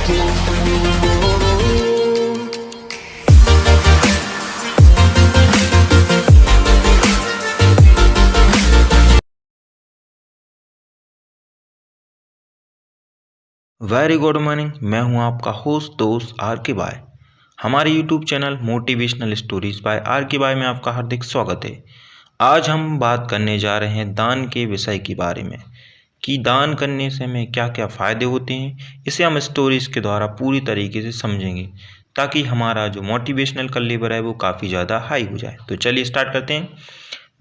Very good morning. मैं हूं आपका होस्ट दोस्त आर के बाय। हमारे YouTube channel motivational stories by R K Bai में आपका हार्दिक स्वागत है। आज हम बात करने जा रहे हैं दान के विषय के बारे में कि दान करने से हमें क्या क्या फ़ायदे होते हैं। इसे हम स्टोरीज़ के द्वारा पूरी तरीके से समझेंगे ताकि हमारा जो मोटिवेशनल का लेवल है वो काफ़ी ज़्यादा हाई हो जाए। तो चलिए स्टार्ट करते हैं।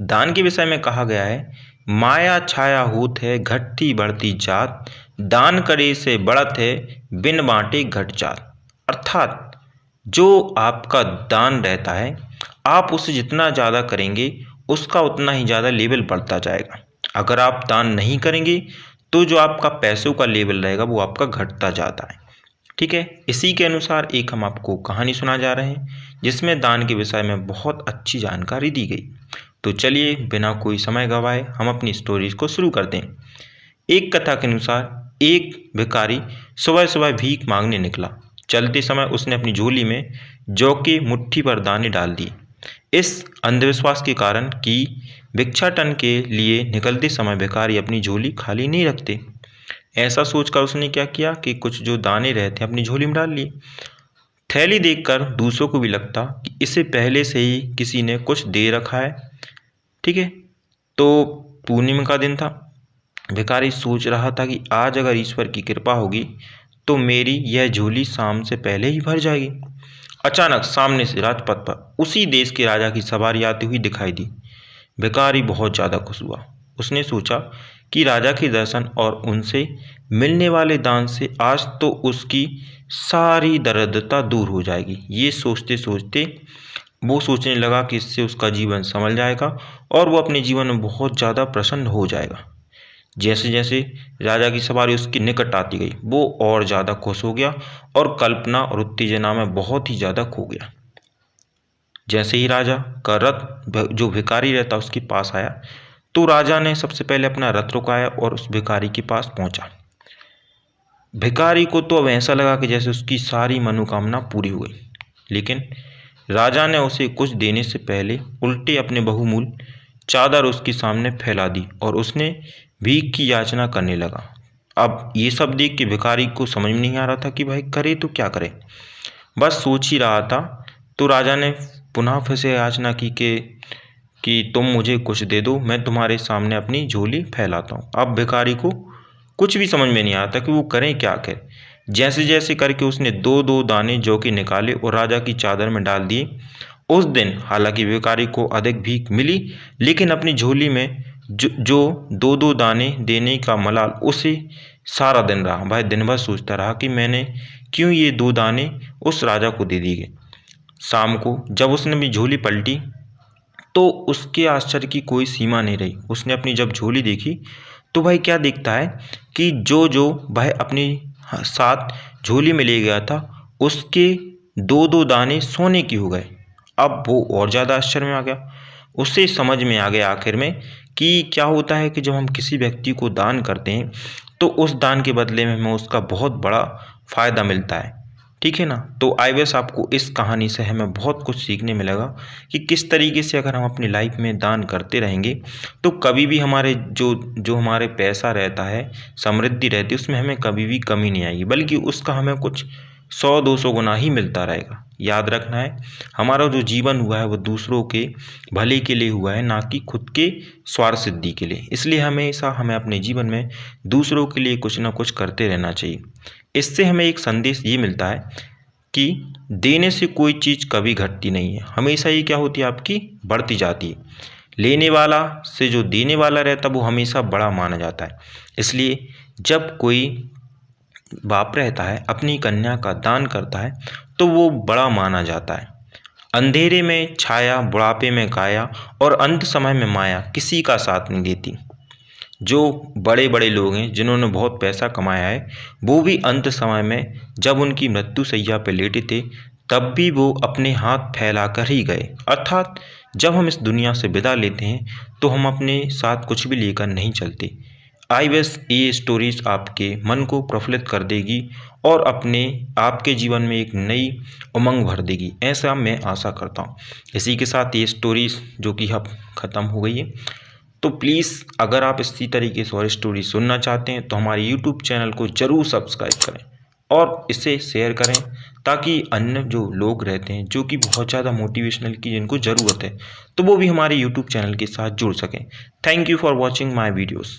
दान के विषय में कहा गया है, माया छाया होत है घटती बढ़ती जात, दान करे से बढ़त है बिन बांटे घट जात। अर्थात जो आपका दान रहता है, आप उसे जितना ज़्यादा करेंगे उसका उतना ही ज़्यादा लेवल बढ़ता जाएगा। अगर आप दान नहीं करेंगे तो जो आपका पैसों का लेवल रहेगा वो आपका घटता जाता है। ठीक है, इसी के अनुसार एक हम आपको कहानी सुना जा रहे हैं जिसमें दान के विषय में बहुत अच्छी जानकारी दी गई। तो चलिए बिना कोई समय गवाए हम अपनी स्टोरीज को शुरू करते हैं। एक कथा के अनुसार एक भिखारी सुबह सुबह भीख मांगने निकला। चलते समय उसने अपनी झोली में जौ की मुट्ठी भर दाने डाल दिए। इस अंधविश्वास के कारण कि भिक्षाटन के लिए निकलते समय भिखारी अपनी झोली खाली नहीं रखते, ऐसा सोचकर उसने क्या किया कि कुछ जो दाने रहते अपनी झोली में डाल लिए। थैली देखकर दूसरों को भी लगता कि इसे पहले से ही किसी ने कुछ दे रखा है। ठीक है, तो पूर्णिमा का दिन था। भिखारी सोच रहा था कि आज अगर ईश्वर की कृपा होगी तो मेरी यह झोली शाम से पहले ही भर जाएगी। अचानक सामने से राजपथ पर उसी देश के राजा की सवारी आती हुई दिखाई दी। भिखारी बहुत ज़्यादा खुश हुआ। उसने सोचा कि राजा के दर्शन और उनसे मिलने वाले दान से आज तो उसकी सारी दरिद्रता दूर हो जाएगी। ये सोचते सोचते वो सोचने लगा कि इससे उसका जीवन संभल जाएगा और वो अपने जीवन में बहुत ज़्यादा प्रसन्न हो जाएगा। जैसे जैसे राजा की सवारी उसके निकट आती गई वो और ज़्यादा खुश हो गया और कल्पना और उत्तेजना में बहुत ही ज़्यादा खो गया। जैसे ही राजा का रथ जो भिखारी रहता उसके पास आया तो राजा ने सबसे पहले अपना रथ रुकाया और उस भिखारी के पास पहुंचा। भिखारी को तो अब ऐसा लगा कि जैसे उसकी सारी मनोकामना पूरी हो गई, लेकिन राजा ने उसे कुछ देने से पहले उल्टे अपने बहुमूल्य चादर उसके सामने फैला दी और उसने भीख की याचना करने लगा। अब ये सब देख के भिखारी को समझ में नहीं आ रहा था कि भाई करे तो क्या करे, बस सोच ही रहा था। तो राजा ने पुनः फिर से याचना की कि तुम मुझे कुछ दे दो, मैं तुम्हारे सामने अपनी झोली फैलाता हूँ। अब भिखारी को कुछ भी समझ में नहीं आता कि वो करें क्या करे। जैसे जैसे करके उसने दो दो दाने जौ के निकाले और राजा की चादर में डाल दिए। उस दिन हालांकि भिखारी को अधिक भीख मिली, लेकिन अपनी झोली में जो दो दो दाने देने का मलाल उसे सारा दिन रहा। भाई दिन भर सोचता रहा कि मैंने क्यों ये दो दाने उस राजा को दे दिए। शाम को जब उसने अपनी झोली पलटी तो उसके आश्चर्य की कोई सीमा नहीं रही। उसने अपनी जब झोली देखी तो भाई क्या दिखता है कि जो जो भाई अपनी साथ झोली में ले गया था उसके दो दो दाने सोने की हो गए। अब वो और ज़्यादा आश्चर्य में आ गया। उससे समझ में आ गया आखिर में कि क्या होता है कि जब हम किसी व्यक्ति को दान करते हैं तो उस दान के बदले में हमें उसका बहुत बड़ा फ़ायदा मिलता है। ठीक है ना। तो आई विश आपको इस कहानी से हमें बहुत कुछ सीखने मिलेगा कि किस तरीके से अगर हम अपनी लाइफ में दान करते रहेंगे तो कभी भी हमारे जो हमारे पैसा रहता है, समृद्धि रहती है, उसमें हमें कभी भी कमी नहीं आएगी, बल्कि उसका हमें कुछ 100-200 गुना ही मिलता रहेगा। याद रखना है, हमारा जो जीवन हुआ है वो दूसरों के भले के लिए हुआ है, ना कि खुद के स्वार्थ सिद्धि के लिए। इसलिए हमेशा हमें अपने जीवन में दूसरों के लिए कुछ ना कुछ करते रहना चाहिए। इससे हमें एक संदेश ये मिलता है कि देने से कोई चीज़ कभी घटती नहीं है, हमेशा ये क्या होती है आपकी बढ़ती जाती है। लेने वाला से जो देने वाला रहता है वो हमेशा बड़ा माना जाता है। इसलिए जब कोई बाप रहता है अपनी कन्या का दान करता है तो वो बड़ा माना जाता है। अंधेरे में छाया, बुढ़ापे में काया और अंत समय में माया किसी का साथ नहीं देती। जो बड़े बड़े लोग हैं जिन्होंने बहुत पैसा कमाया है वो भी अंत समय में जब उनकी मृत्यु शैया पर लेटे थे तब भी वो अपने हाथ फैला कर ही गए। अर्थात जब हम इस दुनिया से विदा लेते हैं तो हम अपने साथ कुछ भी लेकर नहीं चलते। आई विश ये स्टोरीज आपके मन को प्रफुल्लित कर देगी और आपके जीवन में एक नई उमंग भर देगी, ऐसा मैं आशा करता हूँ। इसी के साथ ये स्टोरीज जो कि अब ख़त्म हो गई है, तो प्लीज़ अगर आप इसी तरीके से और स्टोरी सुनना चाहते हैं तो हमारे यूट्यूब चैनल को ज़रूर सब्सक्राइब करें और इसे शेयर करें, ताकि अन्य जो लोग रहते हैं जो कि बहुत ज़्यादा मोटिवेशनल की जिनको ज़रूरत है, तो वो भी हमारे यूट्यूब चैनल के साथ जुड़ सकें। Thank you for watching my videos.